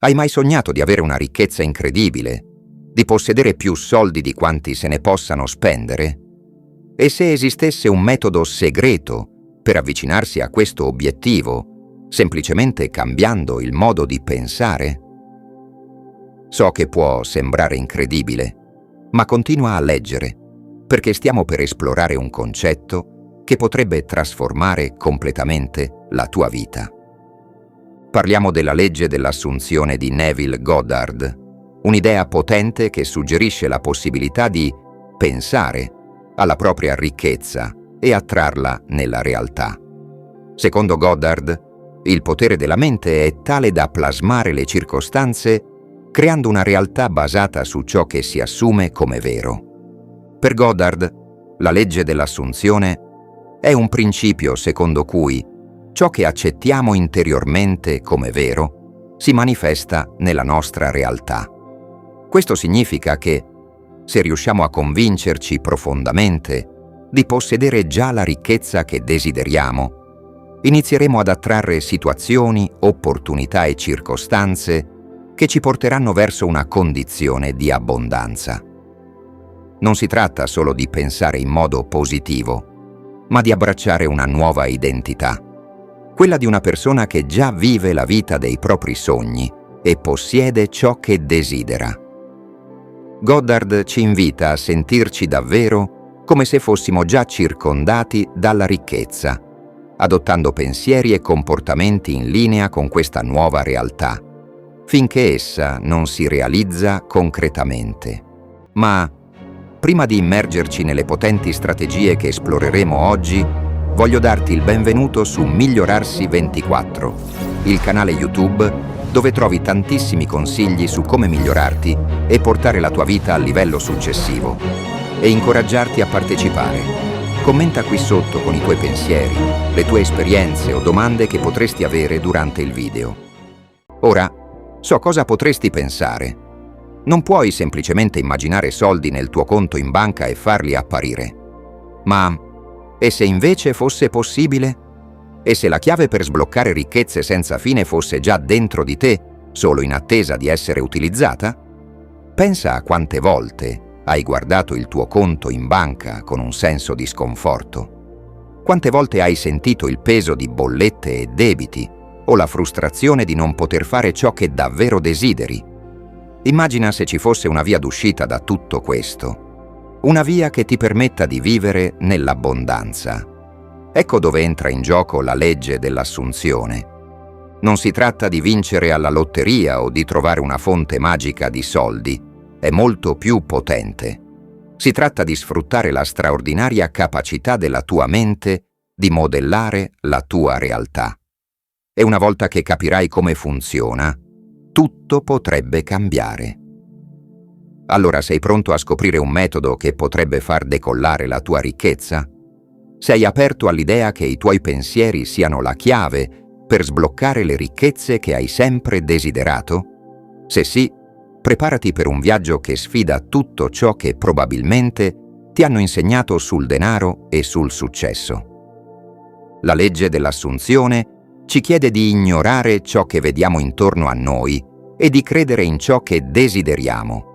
Hai mai sognato di avere una ricchezza incredibile, di possedere più soldi di quanti se ne possano spendere? E se esistesse un metodo segreto per avvicinarsi a questo obiettivo, semplicemente cambiando il modo di pensare? So che può sembrare incredibile, ma continua a leggere, perché stiamo per esplorare un concetto che potrebbe trasformare completamente la tua vita. Parliamo della legge dell'assunzione di Neville Goddard, un'idea potente che suggerisce la possibilità di pensare alla propria ricchezza e attrarla nella realtà. Secondo Goddard, il potere della mente è tale da plasmare le circostanze creando una realtà basata su ciò che si assume come vero. Per Goddard, la legge dell'assunzione è un principio secondo cui ciò che accettiamo interiormente come vero si manifesta nella nostra realtà. Questo significa che, se riusciamo a convincerci profondamente di possedere già la ricchezza che desideriamo, inizieremo ad attrarre situazioni, opportunità e circostanze che ci porteranno verso una condizione di abbondanza. Non si tratta solo di pensare in modo positivo, ma di abbracciare una nuova identità, quella di una persona che già vive la vita dei propri sogni e possiede ciò che desidera. Goddard ci invita a sentirci davvero come se fossimo già circondati dalla ricchezza, adottando pensieri e comportamenti in linea con questa nuova realtà, finché essa non si realizza concretamente. Ma, prima di immergerci nelle potenti strategie che esploreremo oggi, voglio darti il benvenuto su Migliorarsi 24, il canale YouTube dove trovi tantissimi consigli su come migliorarti e portare la tua vita al livello successivo, e incoraggiarti a partecipare. Commenta qui sotto con i tuoi pensieri, le tue esperienze o domande che potresti avere durante il video. Ora, so cosa potresti pensare. Non puoi semplicemente immaginare soldi nel tuo conto in banca e farli apparire. Ma e se invece fosse possibile? E se la chiave per sbloccare ricchezze senza fine fosse già dentro di te, solo in attesa di essere utilizzata? Pensa a quante volte hai guardato il tuo conto in banca con un senso di sconforto. Quante volte hai sentito il peso di bollette e debiti o la frustrazione di non poter fare ciò che davvero desideri? Immagina se ci fosse una via d'uscita da tutto questo. Una via che ti permetta di vivere nell'abbondanza. Ecco dove entra in gioco la legge dell'assunzione. Non si tratta di vincere alla lotteria o di trovare una fonte magica di soldi, è molto più potente. Si tratta di sfruttare la straordinaria capacità della tua mente di modellare la tua realtà. E una volta che capirai come funziona, tutto potrebbe cambiare. Allora sei pronto a scoprire un metodo che potrebbe far decollare la tua ricchezza? Sei aperto all'idea che i tuoi pensieri siano la chiave per sbloccare le ricchezze che hai sempre desiderato? Se sì, preparati per un viaggio che sfida tutto ciò che probabilmente ti hanno insegnato sul denaro e sul successo. La legge dell'assunzione ci chiede di ignorare ciò che vediamo intorno a noi e di credere in ciò che desideriamo.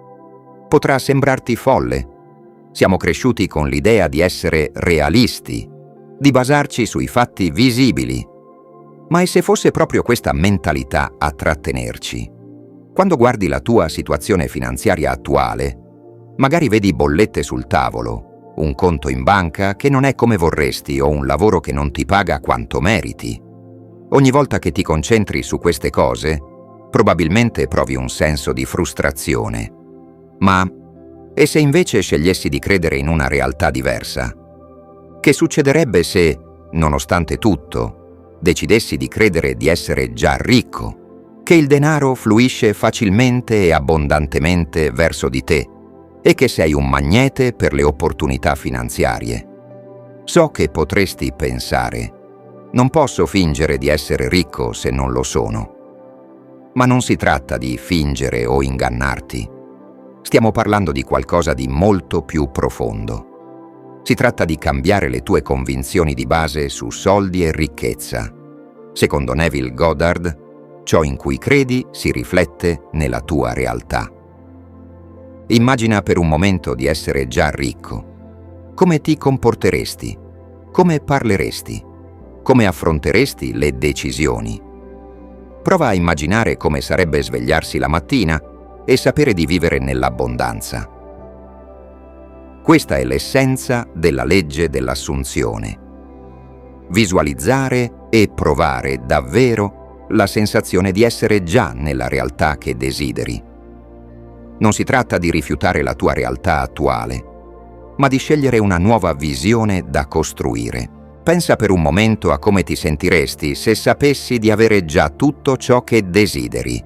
Potrà sembrarti folle. Siamo cresciuti con l'idea di essere realisti, di basarci sui fatti visibili. Ma e se fosse proprio questa mentalità a trattenerci? Quando guardi la tua situazione finanziaria attuale, magari vedi bollette sul tavolo, un conto in banca che non è come vorresti o un lavoro che non ti paga quanto meriti. Ogni volta che ti concentri su queste cose, probabilmente provi un senso di frustrazione. Ma e se invece scegliessi di credere in una realtà diversa? Che succederebbe se, nonostante tutto, decidessi di credere di essere già ricco, che il denaro fluisce facilmente e abbondantemente verso di te e che sei un magnete per le opportunità finanziarie? So che potresti pensare: non posso fingere di essere ricco se non lo sono. Ma non si tratta di fingere o ingannarti. Stiamo parlando di qualcosa di molto più profondo. Si tratta di cambiare le tue convinzioni di base su soldi e ricchezza. Secondo Neville Goddard, Ciò in cui credi si riflette nella tua realtà. Immagina per un momento di essere già ricco. Come ti comporteresti? Come parleresti? Come affronteresti le decisioni? Prova a immaginare come sarebbe svegliarsi la mattina e sapere di vivere nell'abbondanza. Questa è l'essenza della legge dell'assunzione. Visualizzare e provare davvero la sensazione di essere già nella realtà che desideri. Non si tratta di rifiutare la tua realtà attuale, ma di scegliere una nuova visione da costruire. Pensa per un momento a come ti sentiresti se sapessi di avere già tutto ciò che desideri.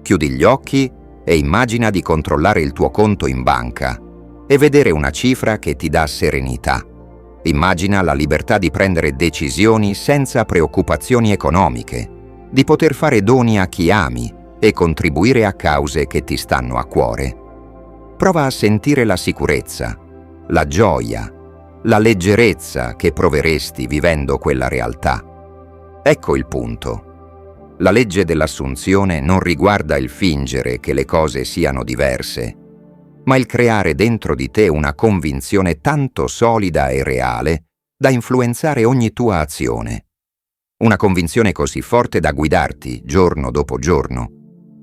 Chiudi gli occhi e immagina di controllare il tuo conto in banca e vedere una cifra che ti dà serenità. Immagina la libertà di prendere decisioni senza preoccupazioni economiche, di poter fare doni a chi ami e contribuire a cause che ti stanno a cuore. Prova a sentire la sicurezza, la gioia, la leggerezza che proveresti vivendo quella realtà. Ecco il punto. La legge dell'assunzione non riguarda il fingere che le cose siano diverse, ma il creare dentro di te una convinzione tanto solida e reale da influenzare ogni tua azione. Una convinzione così forte da guidarti, giorno dopo giorno,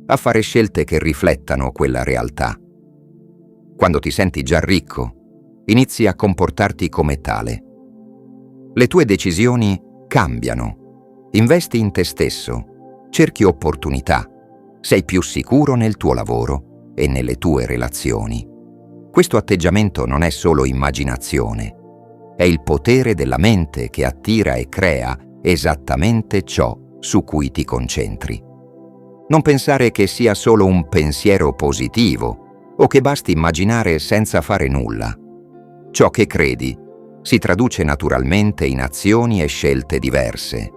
a fare scelte che riflettano quella realtà. Quando ti senti già ricco, inizi a comportarti come tale. Le tue decisioni cambiano. Investi in te stesso, cerchi opportunità, sei più sicuro nel tuo lavoro e nelle tue relazioni. Questo atteggiamento non è solo immaginazione, è il potere della mente che attira e crea esattamente ciò su cui ti concentri. Non pensare che sia solo un pensiero positivo o che basti immaginare senza fare nulla. Ciò che credi si traduce naturalmente in azioni e scelte diverse.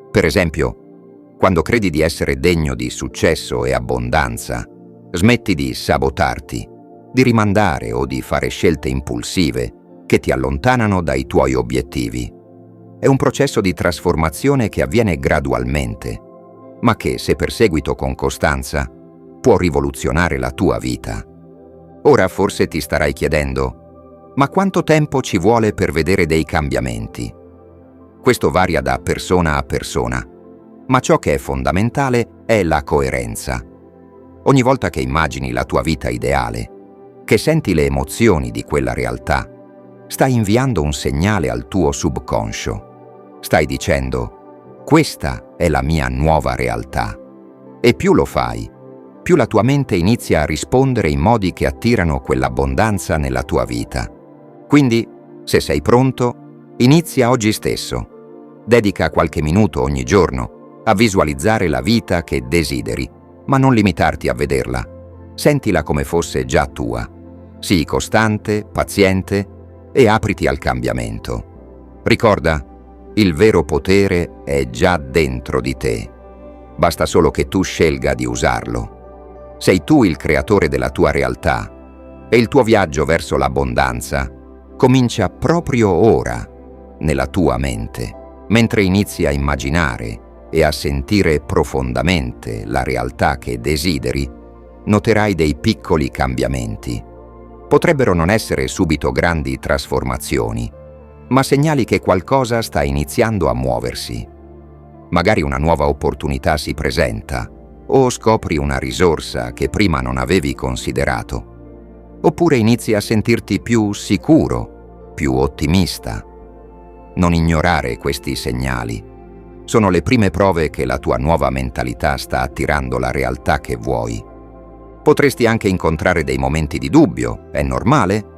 Per esempio, quando credi di essere degno di successo e abbondanza, smetti di sabotarti, di rimandare o di fare scelte impulsive che ti allontanano dai tuoi obiettivi. È un processo di trasformazione che avviene gradualmente, ma che, se perseguito con costanza, può rivoluzionare la tua vita. Ora forse ti starai chiedendo: ma quanto tempo ci vuole per vedere dei cambiamenti? Questo varia da persona a persona, ma ciò che è fondamentale è la coerenza. Ogni volta che immagini la tua vita ideale, che senti le emozioni di quella realtà, stai inviando un segnale al tuo subconscio. Stai dicendo: questa è la mia nuova realtà. E più lo fai, più la tua mente inizia a rispondere in modi che attirano quell'abbondanza nella tua vita. Quindi, se sei pronto, inizia oggi stesso. Dedica qualche minuto ogni giorno a visualizzare la vita che desideri, ma non limitarti a vederla. Sentila come fosse già tua. Sii costante, paziente e apriti al cambiamento. Ricorda, il vero potere è già dentro di te. Basta solo che tu scelga di usarlo. Sei tu il creatore della tua realtà e il tuo viaggio verso l'abbondanza comincia proprio ora, nella tua mente. Mentre inizi a immaginare e a sentire profondamente la realtà che desideri, noterai dei piccoli cambiamenti. Potrebbero non essere subito grandi trasformazioni, ma segnali che qualcosa sta iniziando a muoversi. Magari una nuova opportunità si presenta, o scopri una risorsa che prima non avevi considerato. Oppure inizi a sentirti più sicuro, più ottimista. Non ignorare questi segnali. Sono le prime prove che la tua nuova mentalità sta attirando la realtà che vuoi. Potresti anche incontrare dei momenti di dubbio, è normale?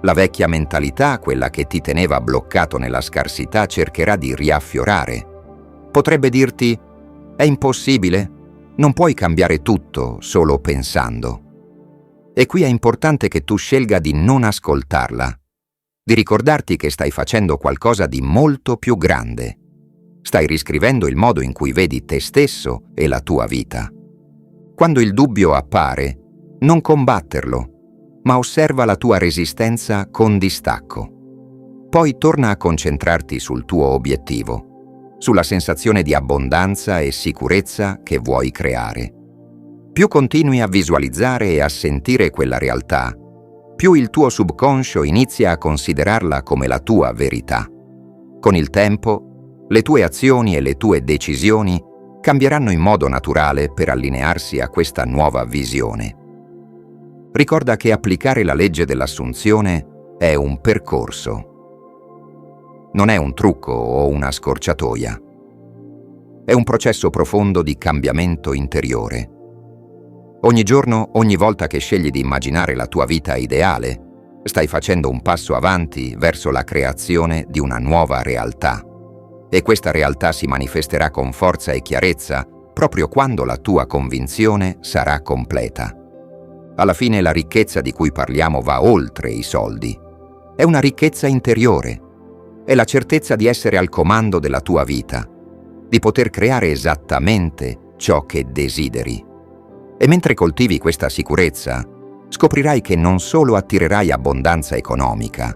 La vecchia mentalità, quella che ti teneva bloccato nella scarsità, cercherà di riaffiorare. Potrebbe dirti: è impossibile, non puoi cambiare tutto solo pensando. E qui è importante che tu scelga di non ascoltarla, di ricordarti che stai facendo qualcosa di molto più grande. Stai riscrivendo il modo in cui vedi te stesso e la tua vita. Quando il dubbio appare, non combatterlo, ma osserva la tua resistenza con distacco. Poi torna a concentrarti sul tuo obiettivo. sulla sensazione di abbondanza e sicurezza che vuoi creare. Più continui a visualizzare e a sentire quella realtà, più il tuo subconscio inizia a considerarla come la tua verità. Con il tempo, le tue azioni e le tue decisioni cambieranno in modo naturale per allinearsi a questa nuova visione. Ricorda che applicare la legge dell'assunzione è un percorso. Non è un trucco o una scorciatoia. È un processo profondo di cambiamento interiore. Ogni giorno, ogni volta che scegli di immaginare la tua vita ideale, stai facendo un passo avanti verso la creazione di una nuova realtà. E questa realtà si manifesterà con forza e chiarezza proprio quando la tua convinzione sarà completa. Alla fine la ricchezza di cui parliamo va oltre i soldi. È una ricchezza interiore. È la certezza di essere al comando della tua vita, di poter creare esattamente ciò che desideri. E mentre coltivi questa sicurezza, scoprirai che non solo attirerai abbondanza economica,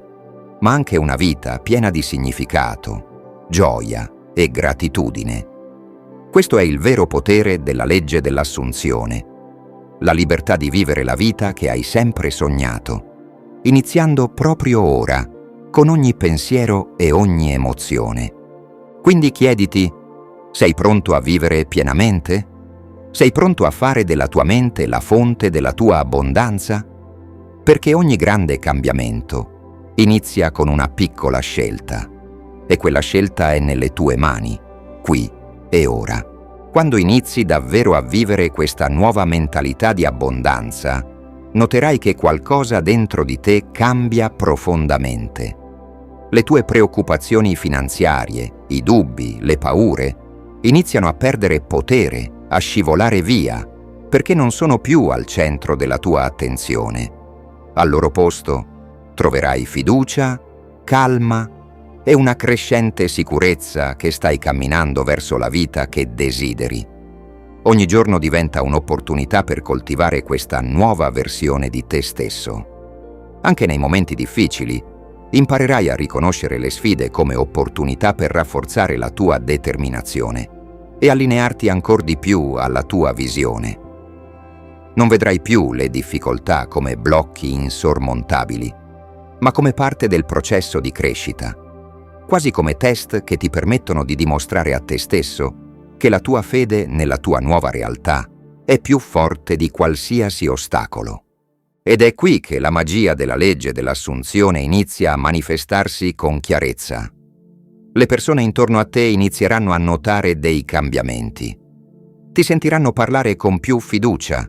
ma anche una vita piena di significato, gioia e gratitudine. Questo è il vero potere della legge dell'assunzione, la libertà di vivere la vita che hai sempre sognato, iniziando proprio ora, con ogni pensiero e ogni emozione. Quindi chiediti: sei pronto a vivere pienamente? Sei pronto a fare della tua mente la fonte della tua abbondanza? Perché ogni grande cambiamento inizia con una piccola scelta, e quella scelta è nelle tue mani, qui e ora. Quando inizi davvero a vivere questa nuova mentalità di abbondanza, noterai che qualcosa dentro di te cambia profondamente. Le tue preoccupazioni finanziarie, i dubbi, le paure, iniziano a perdere potere, a scivolare via, perché non sono più al centro della tua attenzione. Al loro posto troverai fiducia, calma e una crescente sicurezza che stai camminando verso la vita che desideri. Ogni giorno diventa un'opportunità per coltivare questa nuova versione di te stesso. Anche nei momenti difficili, imparerai a riconoscere le sfide come opportunità per rafforzare la tua determinazione e allinearti ancor di più alla tua visione. Non vedrai più le difficoltà come blocchi insormontabili, ma come parte del processo di crescita, quasi come test che ti permettono di dimostrare a te stesso che la tua fede nella tua nuova realtà è più forte di qualsiasi ostacolo. Ed è qui che la magia della legge dell'assunzione inizia a manifestarsi con chiarezza. Le persone intorno a te inizieranno a notare dei cambiamenti. Ti sentiranno parlare con più fiducia,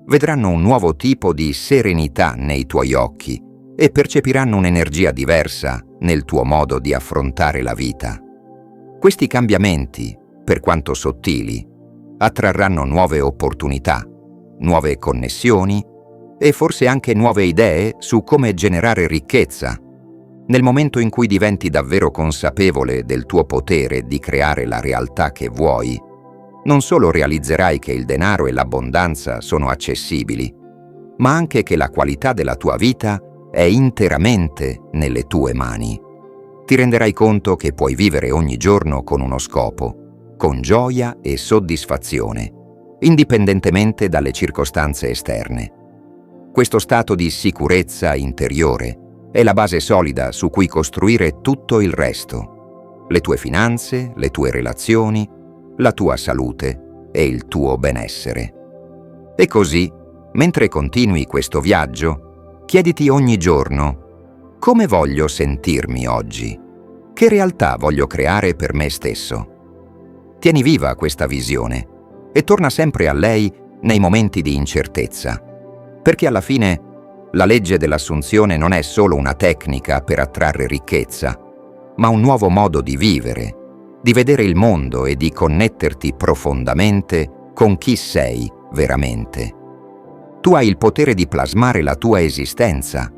vedranno un nuovo tipo di serenità nei tuoi occhi e percepiranno un'energia diversa nel tuo modo di affrontare la vita. Questi cambiamenti, per quanto sottili, attrarranno nuove opportunità, nuove connessioni e forse anche nuove idee su come generare ricchezza. Nel momento in cui diventi davvero consapevole del tuo potere di creare la realtà che vuoi, non solo realizzerai che il denaro e l'abbondanza sono accessibili, ma anche che la qualità della tua vita è interamente nelle tue mani. Ti renderai conto che puoi vivere ogni giorno con uno scopo, con gioia e soddisfazione, indipendentemente dalle circostanze esterne. Questo stato di sicurezza interiore è la base solida su cui costruire tutto il resto: le tue finanze, le tue relazioni, la tua salute e il tuo benessere. E così, mentre continui questo viaggio, chiediti ogni giorno: come voglio sentirmi oggi? Che realtà voglio creare per me stesso? Tieni viva questa visione e torna sempre a lei nei momenti di incertezza, perché alla fine la legge dell'assunzione non è solo una tecnica per attrarre ricchezza, ma un nuovo modo di vivere, di vedere il mondo e di connetterti profondamente con chi sei veramente. Tu hai il potere di plasmare la tua esistenza,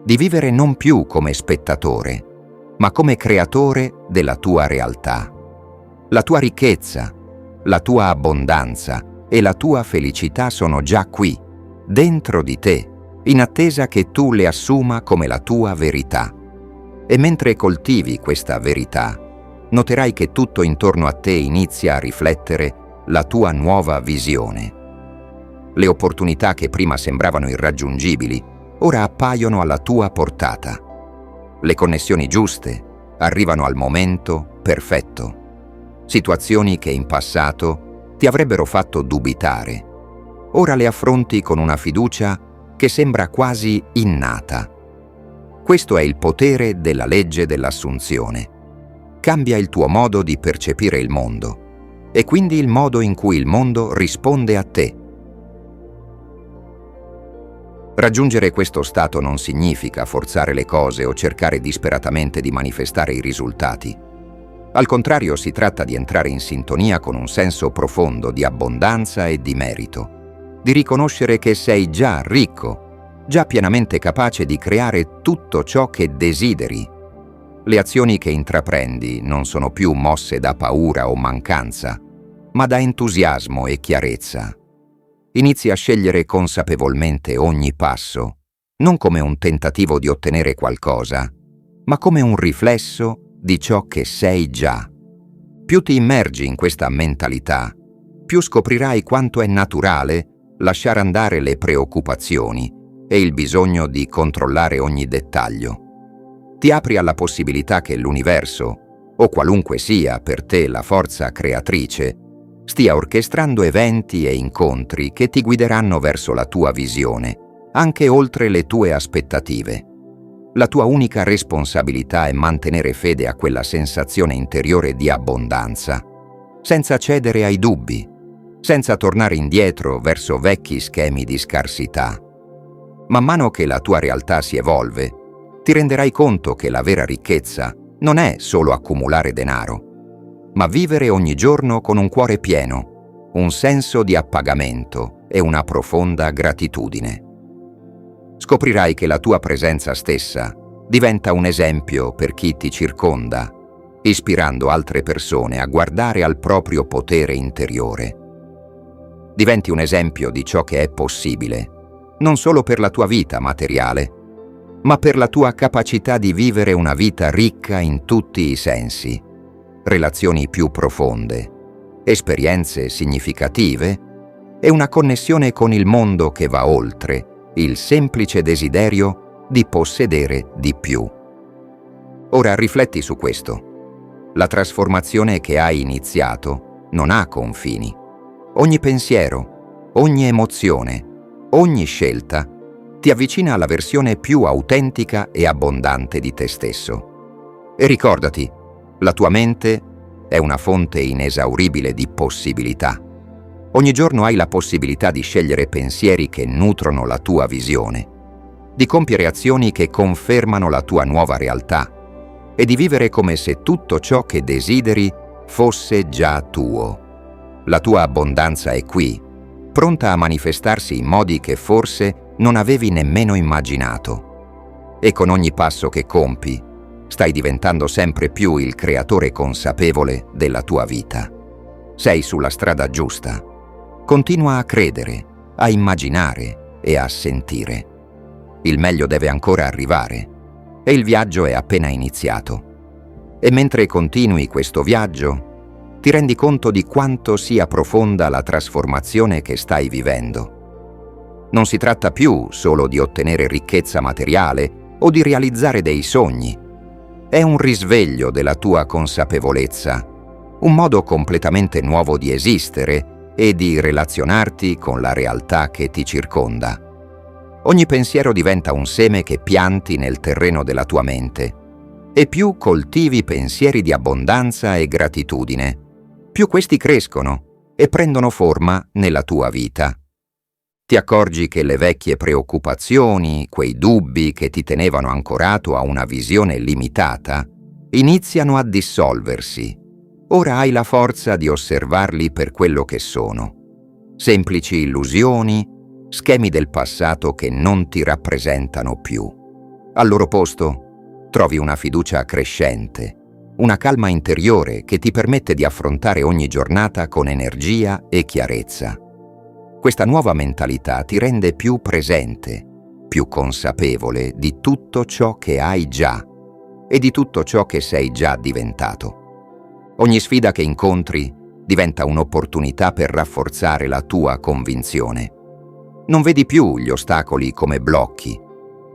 di vivere non più come spettatore, ma come creatore della tua realtà. La tua ricchezza, la tua abbondanza e la tua felicità sono già qui, dentro di te, in attesa che tu le assuma come la tua verità. E mentre coltivi questa verità, noterai che tutto intorno a te inizia a riflettere la tua nuova visione. Le opportunità che prima sembravano irraggiungibili, ora appaiono alla tua portata. Le connessioni giuste arrivano al momento perfetto. Situazioni che in passato ti avrebbero fatto dubitare, ora le affronti con una fiducia che sembra quasi innata. Questo è il potere della legge dell'assunzione. Cambia il tuo modo di percepire il mondo e quindi il modo in cui il mondo risponde a te. Raggiungere questo stato non significa forzare le cose o cercare disperatamente di manifestare i risultati. Al contrario, si tratta di entrare in sintonia con un senso profondo di abbondanza e di merito, di riconoscere che sei già ricco, già pienamente capace di creare tutto ciò che desideri. Le azioni che intraprendi non sono più mosse da paura o mancanza, ma da entusiasmo e chiarezza. Inizi a scegliere consapevolmente ogni passo, non come un tentativo di ottenere qualcosa, ma come un riflesso di ciò che sei già. Più ti immergi in questa mentalità, più scoprirai quanto è naturale lasciare andare le preoccupazioni e il bisogno di controllare ogni dettaglio. Ti apri alla possibilità che l'universo, o qualunque sia per te la forza creatrice, stia orchestrando eventi e incontri che ti guideranno verso la tua visione, anche oltre le tue aspettative. La tua unica responsabilità è mantenere fede a quella sensazione interiore di abbondanza, senza cedere ai dubbi, senza tornare indietro verso vecchi schemi di scarsità. Man mano che la tua realtà si evolve, ti renderai conto che la vera ricchezza non è solo accumulare denaro, ma vivere ogni giorno con un cuore pieno, un senso di appagamento e una profonda gratitudine. Scoprirai che la tua presenza stessa diventa un esempio per chi ti circonda, ispirando altre persone a guardare al proprio potere interiore. Diventi un esempio di ciò che è possibile, non solo per la tua vita materiale, ma per la tua capacità di vivere una vita ricca in tutti i sensi, relazioni più profonde, esperienze significative e una connessione con il mondo che va oltre il semplice desiderio di possedere di più. Ora rifletti su questo. La trasformazione che hai iniziato non ha confini. Ogni pensiero, ogni emozione, ogni scelta ti avvicina alla versione più autentica e abbondante di te stesso. E ricordati, la tua mente è una fonte inesauribile di possibilità. Ogni giorno hai la possibilità di scegliere pensieri che nutrono la tua visione, di compiere azioni che confermano la tua nuova realtà e di vivere come se tutto ciò che desideri fosse già tuo. La tua abbondanza è qui, pronta a manifestarsi in modi che forse non avevi nemmeno immaginato. E con ogni passo che compi, stai diventando sempre più il creatore consapevole della tua vita. Sei sulla strada giusta. Continua a credere, a immaginare e a sentire. Il meglio deve ancora arrivare e il viaggio è appena iniziato. E mentre continui questo viaggio, ti rendi conto di quanto sia profonda la trasformazione che stai vivendo. Non si tratta più solo di ottenere ricchezza materiale o di realizzare dei sogni. È un risveglio della tua consapevolezza, un modo completamente nuovo di esistere e di relazionarti con la realtà che ti circonda. Ogni pensiero diventa un seme che pianti nel terreno della tua mente, e più coltivi pensieri di abbondanza e gratitudine, più questi crescono e prendono forma nella tua vita. Ti accorgi che le vecchie preoccupazioni, quei dubbi che ti tenevano ancorato a una visione limitata, iniziano a dissolversi. Ora hai la forza di osservarli per quello che sono. Semplici illusioni, schemi del passato che non ti rappresentano più. Al loro posto trovi una fiducia crescente, una calma interiore che ti permette di affrontare ogni giornata con energia e chiarezza. Questa nuova mentalità ti rende più presente, più consapevole di tutto ciò che hai già e di tutto ciò che sei già diventato. Ogni sfida che incontri diventa un'opportunità per rafforzare la tua convinzione. Non vedi più gli ostacoli come blocchi,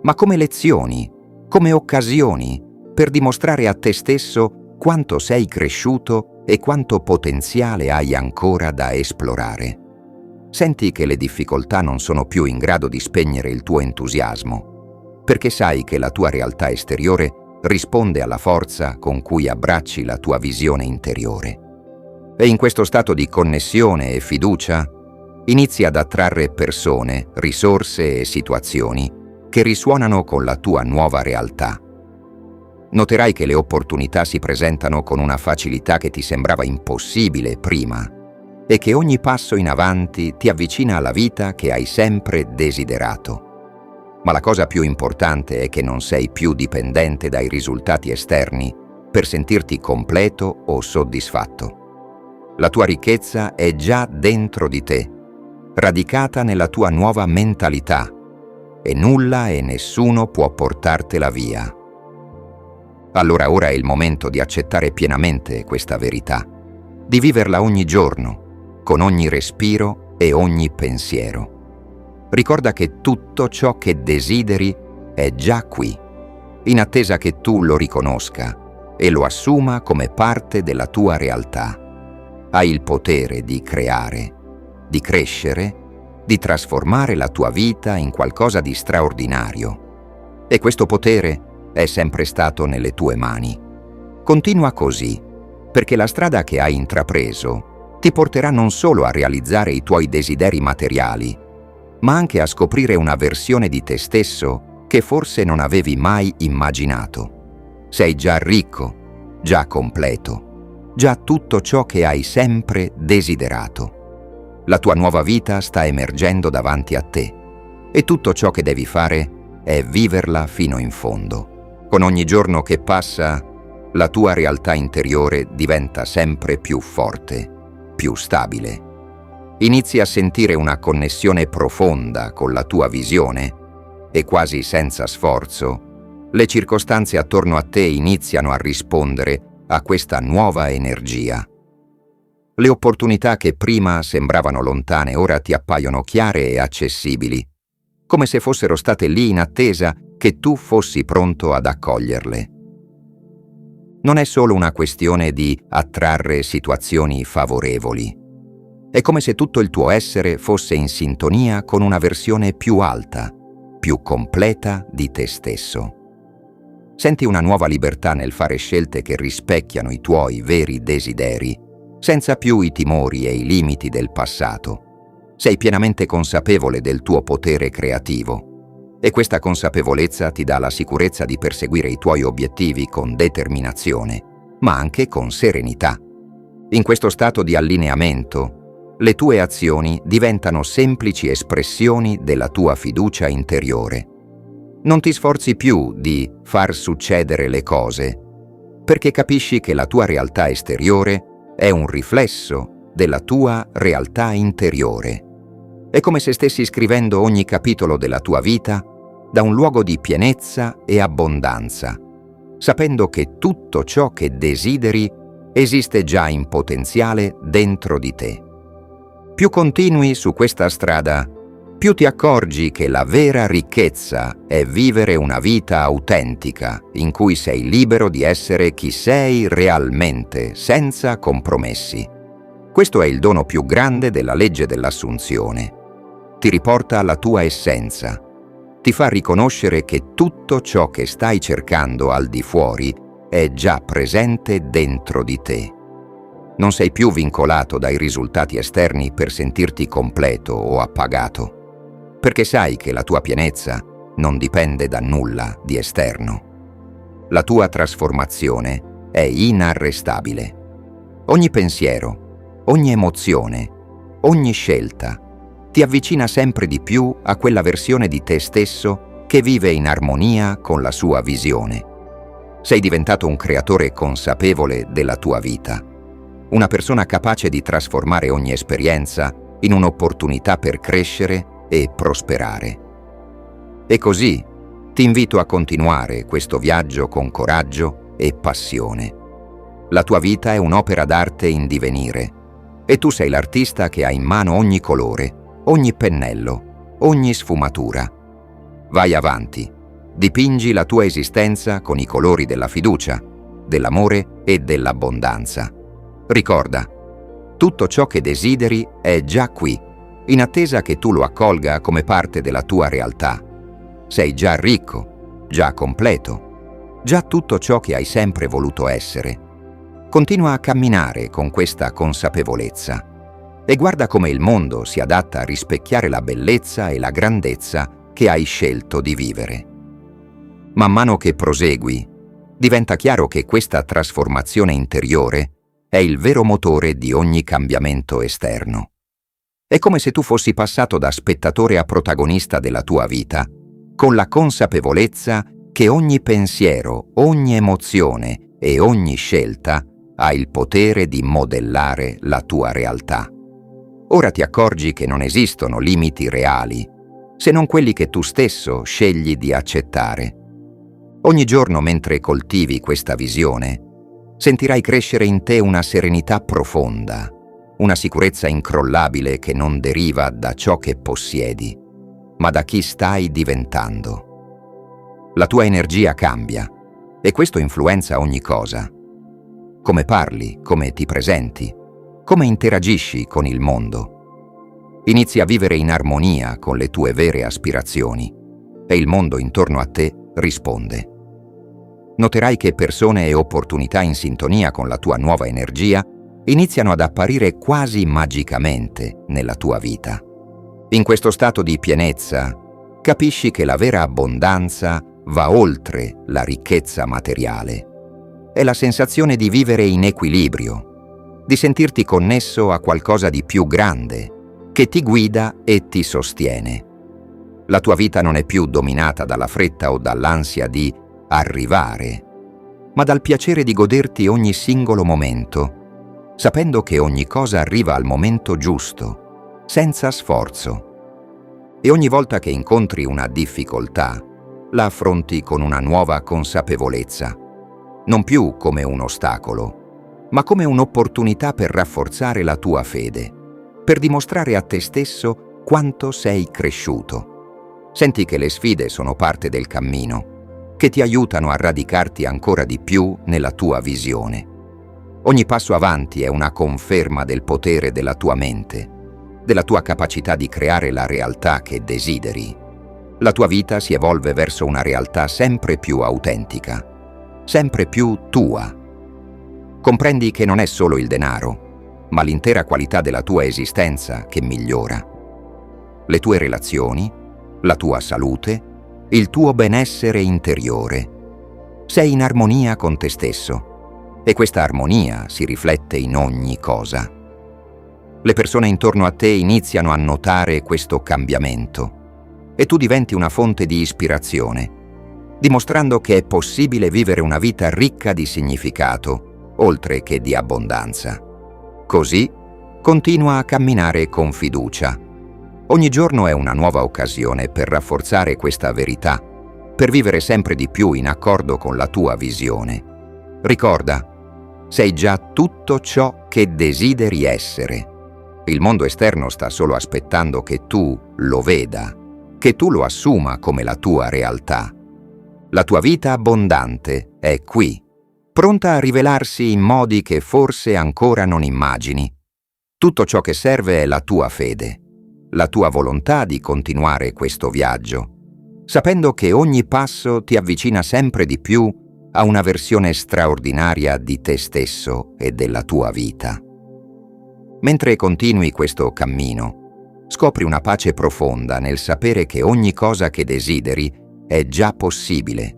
ma come lezioni, come occasioni per dimostrare a te stesso quanto sei cresciuto e quanto potenziale hai ancora da esplorare. Senti che le difficoltà non sono più in grado di spegnere il tuo entusiasmo, perché sai che la tua realtà esteriore risponde alla forza con cui abbracci la tua visione interiore. E in questo stato di connessione e fiducia inizi ad attrarre persone, risorse e situazioni che risuonano con la tua nuova realtà. Noterai che le opportunità si presentano con una facilità che ti sembrava impossibile prima e che ogni passo in avanti ti avvicina alla vita che hai sempre desiderato. Ma la cosa più importante è che non sei più dipendente dai risultati esterni per sentirti completo o soddisfatto. La tua ricchezza è già dentro di te, radicata nella tua nuova mentalità, e nulla e nessuno può portartela via. Allora ora è il momento di accettare pienamente questa verità, di viverla ogni giorno, con ogni respiro e ogni pensiero. Ricorda che tutto ciò che desideri è già qui, in attesa che tu lo riconosca e lo assuma come parte della tua realtà. Hai il potere di creare, di crescere, di trasformare la tua vita in qualcosa di straordinario. E questo potere è sempre stato nelle tue mani. Continua così, perché la strada che hai intrapreso ti porterà non solo a realizzare i tuoi desideri materiali, ma anche a scoprire una versione di te stesso che forse non avevi mai immaginato. Sei già ricco, già completo, già tutto ciò che hai sempre desiderato. La tua nuova vita sta emergendo davanti a te e tutto ciò che devi fare è viverla fino in fondo. Con ogni giorno che passa, la tua realtà interiore diventa sempre più forte, più stabile. Inizi a sentire una connessione profonda con la tua visione e quasi senza sforzo, le circostanze attorno a te iniziano a rispondere a questa nuova energia. Le opportunità che prima sembravano lontane ora ti appaiono chiare e accessibili, come se fossero state lì in attesa che tu fossi pronto ad accoglierle. Non è solo una questione di attrarre situazioni favorevoli. È come se tutto il tuo essere fosse in sintonia con una versione più alta, più completa di te stesso. Senti una nuova libertà nel fare scelte che rispecchiano i tuoi veri desideri, senza più i timori e i limiti del passato. Sei pienamente consapevole del tuo potere creativo e questa consapevolezza ti dà la sicurezza di perseguire i tuoi obiettivi con determinazione, ma anche con serenità. In questo stato di allineamento, le tue azioni diventano semplici espressioni della tua fiducia interiore. Non ti sforzi più di far succedere le cose, perché capisci che la tua realtà esteriore è un riflesso della tua realtà interiore. È come se stessi scrivendo ogni capitolo della tua vita da un luogo di pienezza e abbondanza, sapendo che tutto ciò che desideri esiste già in potenziale dentro di te. Più continui su questa strada, più ti accorgi che la vera ricchezza è vivere una vita autentica, in cui sei libero di essere chi sei realmente, senza compromessi. Questo è il dono più grande della legge dell'assunzione. Ti riporta alla tua essenza, ti fa riconoscere che tutto ciò che stai cercando al di fuori è già presente dentro di te. Non sei più vincolato dai risultati esterni per sentirti completo o appagato, perché sai che la tua pienezza non dipende da nulla di esterno. La tua trasformazione è inarrestabile. Ogni pensiero, ogni emozione, ogni scelta ti avvicina sempre di più a quella versione di te stesso che vive in armonia con la sua visione. Sei diventato un creatore consapevole della tua vita, una persona capace di trasformare ogni esperienza in un'opportunità per crescere e prosperare. E così ti invito a continuare questo viaggio con coraggio e passione. La tua vita è un'opera d'arte in divenire e tu sei l'artista che ha in mano ogni colore, ogni pennello, ogni sfumatura. Vai avanti, dipingi la tua esistenza con i colori della fiducia, dell'amore e dell'abbondanza. Ricorda, tutto ciò che desideri è già qui, in attesa che tu lo accolga come parte della tua realtà. Sei già ricco, già completo, già tutto ciò che hai sempre voluto essere. Continua a camminare con questa consapevolezza e guarda come il mondo si adatta a rispecchiare la bellezza e la grandezza che hai scelto di vivere. Man mano che prosegui, diventa chiaro che questa trasformazione interiore è il vero motore di ogni cambiamento esterno. È come se tu fossi passato da spettatore a protagonista della tua vita, con la consapevolezza che ogni pensiero, ogni emozione e ogni scelta ha il potere di modellare la tua realtà. Ora ti accorgi che non esistono limiti reali, se non quelli che tu stesso scegli di accettare. Ogni giorno mentre coltivi questa visione, sentirai crescere in te una serenità profonda, una sicurezza incrollabile che non deriva da ciò che possiedi, ma da chi stai diventando. La tua energia cambia e questo influenza ogni cosa. Come parli, come ti presenti, come interagisci con il mondo. Inizi a vivere in armonia con le tue vere aspirazioni e il mondo intorno a te risponde. Noterai che persone e opportunità in sintonia con la tua nuova energia iniziano ad apparire quasi magicamente nella tua vita. In questo stato di pienezza, capisci che la vera abbondanza va oltre la ricchezza materiale. È la sensazione di vivere in equilibrio, di sentirti connesso a qualcosa di più grande, che ti guida e ti sostiene. La tua vita non è più dominata dalla fretta o dall'ansia di arrivare, ma dal piacere di goderti ogni singolo momento, sapendo che ogni cosa arriva al momento giusto, senza sforzo. E ogni volta che incontri una difficoltà, la affronti con una nuova consapevolezza, non più come un ostacolo, ma come un'opportunità per rafforzare la tua fede, per dimostrare a te stesso quanto sei cresciuto. Senti che le sfide sono parte del cammino, che ti aiutano a radicarti ancora di più nella tua visione. Ogni passo avanti è una conferma del potere della tua mente, della tua capacità di creare la realtà che desideri. La tua vita si evolve verso una realtà sempre più autentica, sempre più tua. Comprendi che non è solo il denaro, ma l'intera qualità della tua esistenza che migliora. Le tue relazioni, la tua salute, il tuo benessere interiore. Sei in armonia con te stesso e questa armonia si riflette in ogni cosa. Le persone intorno a te iniziano a notare questo cambiamento e tu diventi una fonte di ispirazione, dimostrando che è possibile vivere una vita ricca di significato, oltre che di abbondanza. Così continua a camminare con fiducia. Ogni giorno è una nuova occasione per rafforzare questa verità, per vivere sempre di più in accordo con la tua visione. Ricorda, sei già tutto ciò che desideri essere. Il mondo esterno sta solo aspettando che tu lo veda, che tu lo assuma come la tua realtà. La tua vita abbondante è qui, pronta a rivelarsi in modi che forse ancora non immagini. Tutto ciò che serve è la tua fede, la tua volontà di continuare questo viaggio, sapendo che ogni passo ti avvicina sempre di più a una versione straordinaria di te stesso e della tua vita. Mentre continui questo cammino, scopri una pace profonda nel sapere che ogni cosa che desideri è già possibile,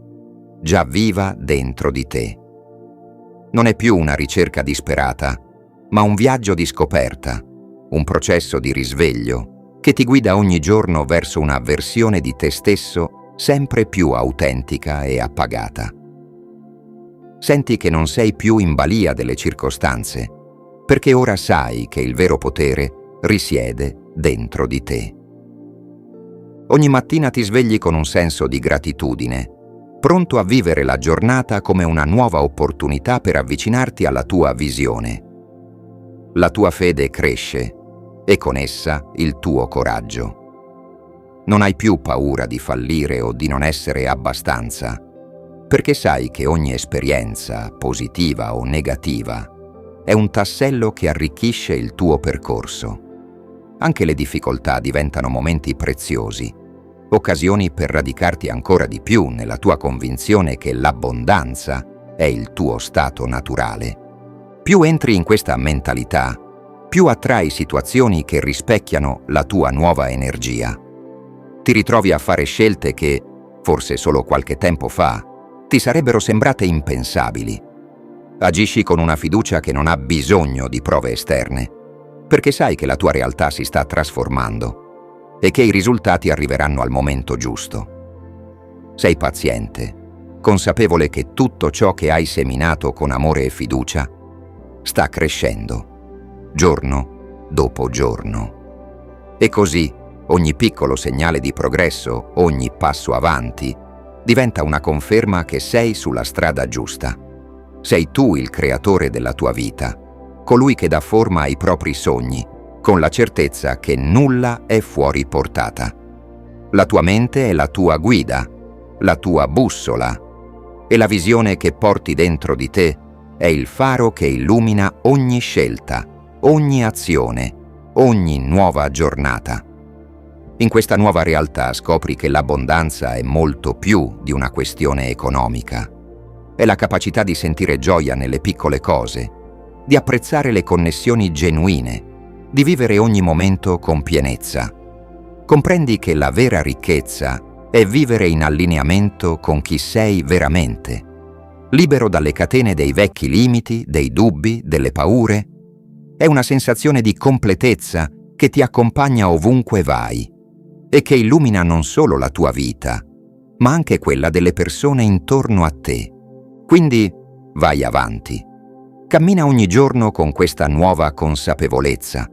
già viva dentro di te. Non è più una ricerca disperata, ma un viaggio di scoperta, un processo di risveglio che ti guida ogni giorno verso una versione di te stesso sempre più autentica e appagata. Senti che non sei più in balia delle circostanze, perché ora sai che il vero potere risiede dentro di te. Ogni mattina ti svegli con un senso di gratitudine, pronto a vivere la giornata come una nuova opportunità per avvicinarti alla tua visione. La tua fede cresce e con essa il tuo coraggio. Non hai più paura di fallire o di non essere abbastanza, perché sai che ogni esperienza, positiva o negativa, è un tassello che arricchisce il tuo percorso. Anche le difficoltà diventano momenti preziosi, occasioni per radicarti ancora di più nella tua convinzione che l'abbondanza è il tuo stato naturale. Più entri in questa mentalità, più attrai situazioni che rispecchiano la tua nuova energia. Ti ritrovi a fare scelte che, forse solo qualche tempo fa, ti sarebbero sembrate impensabili. Agisci con una fiducia che non ha bisogno di prove esterne, perché sai che la tua realtà si sta trasformando e che i risultati arriveranno al momento giusto. Sei paziente, consapevole che tutto ciò che hai seminato con amore e fiducia sta crescendo, giorno dopo giorno. E così ogni piccolo segnale di progresso, ogni passo avanti, diventa una conferma che sei sulla strada giusta. Sei tu il creatore della tua vita, colui che dà forma ai propri sogni, con la certezza che nulla è fuori portata. La tua mente è la tua guida, la tua bussola, e la visione che porti dentro di te è il faro che illumina ogni scelta, ogni azione, ogni nuova giornata. In questa nuova realtà scopri che l'abbondanza è molto più di una questione economica. È la capacità di sentire gioia nelle piccole cose, di apprezzare le connessioni genuine, di vivere ogni momento con pienezza. Comprendi che la vera ricchezza è vivere in allineamento con chi sei veramente, libero dalle catene dei vecchi limiti, dei dubbi, delle paure. È una sensazione di completezza che ti accompagna ovunque vai e che illumina non solo la tua vita, ma anche quella delle persone intorno a te. Quindi vai avanti. Cammina ogni giorno con questa nuova consapevolezza,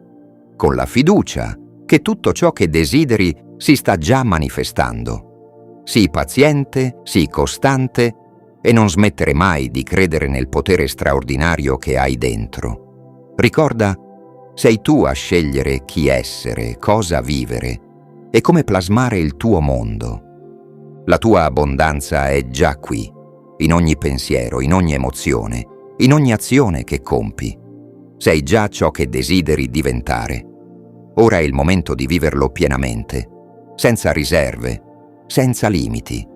con la fiducia che tutto ciò che desideri si sta già manifestando. Sii paziente, sii costante e non smettere mai di credere nel potere straordinario che hai dentro. Ricorda, sei tu a scegliere chi essere, cosa vivere e come plasmare il tuo mondo. La tua abbondanza è già qui, in ogni pensiero, in ogni emozione, in ogni azione che compi. Sei già ciò che desideri diventare. Ora è il momento di viverlo pienamente, senza riserve, senza limiti,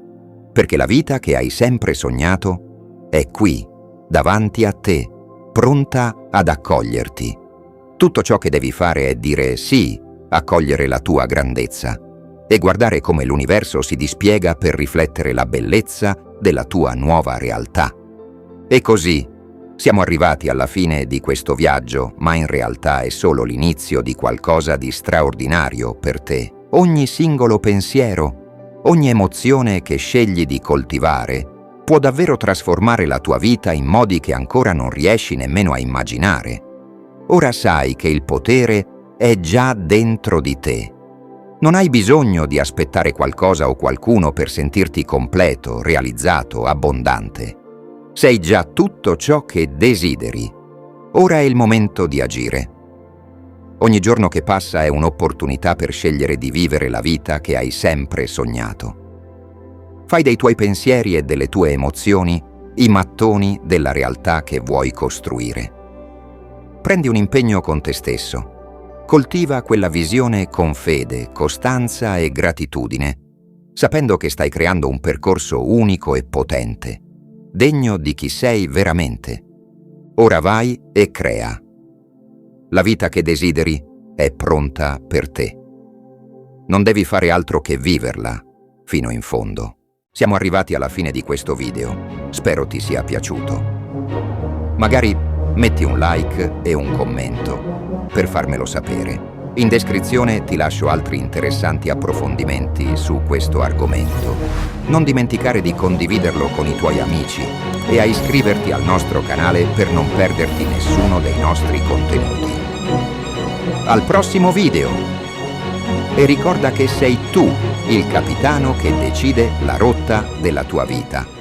perché la vita che hai sempre sognato è qui, davanti a te, pronta ad accoglierti. Tutto ciò che devi fare è dire sì, accogliere la tua grandezza e guardare come l'universo si dispiega per riflettere la bellezza della tua nuova realtà. E così siamo arrivati alla fine di questo viaggio, ma in realtà è solo l'inizio di qualcosa di straordinario per te. Ogni singolo pensiero, ogni emozione che scegli di coltivare può davvero trasformare la tua vita in modi che ancora non riesci nemmeno a immaginare. Ora sai che il potere è già dentro di te. Non hai bisogno di aspettare qualcosa o qualcuno per sentirti completo, realizzato, abbondante. Sei già tutto ciò che desideri. Ora è il momento di agire. Ogni giorno che passa è un'opportunità per scegliere di vivere la vita che hai sempre sognato. Fai dei tuoi pensieri e delle tue emozioni i mattoni della realtà che vuoi costruire. Prendi un impegno con te stesso. Coltiva quella visione con fede, costanza e gratitudine, sapendo che stai creando un percorso unico e potente, degno di chi sei veramente. Ora vai e crea. La vita che desideri è pronta per te. Non devi fare altro che viverla fino in fondo. Siamo arrivati alla fine di questo video. Spero ti sia piaciuto. Magari metti un like e un commento per farmelo sapere. In descrizione ti lascio altri interessanti approfondimenti su questo argomento. Non dimenticare di condividerlo con i tuoi amici e a iscriverti al nostro canale per non perderti nessuno dei nostri contenuti. Al prossimo video! E ricorda che sei tu il capitano che decide la rotta della tua vita.